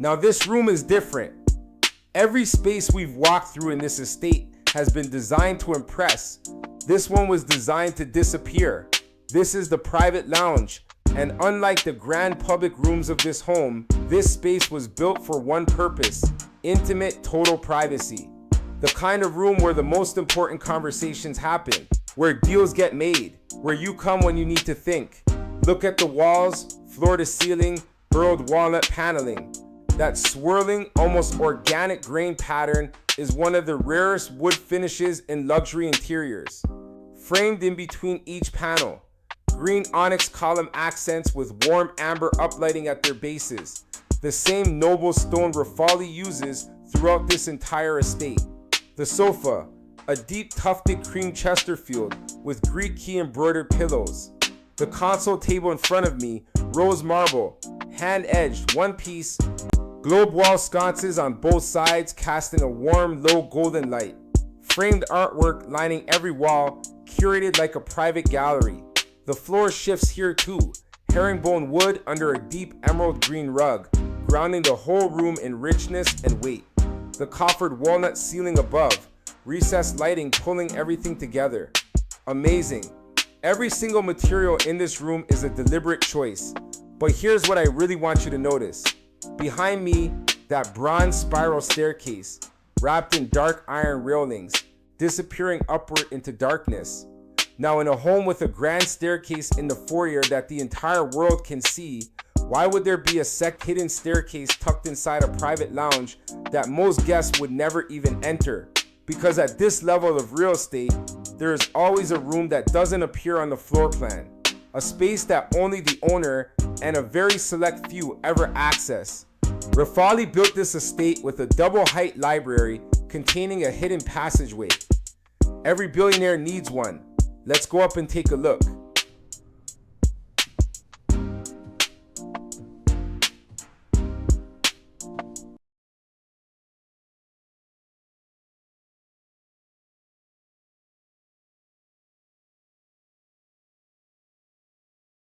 Now this room is different. Every space we've walked through in this estate has been designed to impress. This one was designed to disappear. This is the private lounge, and unlike the grand public rooms of this home, this space was built for one purpose: intimate, total privacy. The kind of room where the most important conversations happen, where deals get made, where you come when you need to think. Look at the walls, floor to ceiling, burled walnut paneling. That swirling, almost organic grain pattern is one of the rarest wood finishes in luxury interiors. Framed in between each panel, green onyx column accents with warm amber uplighting at their bases, the same noble stone Rafali uses throughout this entire estate. The sofa, a deep tufted cream Chesterfield with Greek key embroidered pillows. The console table in front of me, rose marble, hand-edged, one piece, globe wall sconces on both sides casting a warm, low golden light. Framed artwork lining every wall, curated like a private gallery. The floor shifts here too, herringbone wood under a deep emerald green rug, grounding the whole room in richness and weight. The coffered walnut ceiling above, recessed lighting pulling everything together. Amazing. Every single material in this room is a deliberate choice. But here's what I really want you to notice. Behind me, that bronze spiral staircase, wrapped in dark iron railings, disappearing upward into darkness. Now, in a home with a grand staircase in the foyer that the entire world can see, why would there be a hidden staircase tucked inside a private lounge that most guests would never even enter? Because at this level of real estate, there is always a room that doesn't appear on the floor plan. A space that only the owner and a very select few ever access. Rafali built this estate with a double height library containing a hidden passageway. Every billionaire needs one. Let's go up and take a look.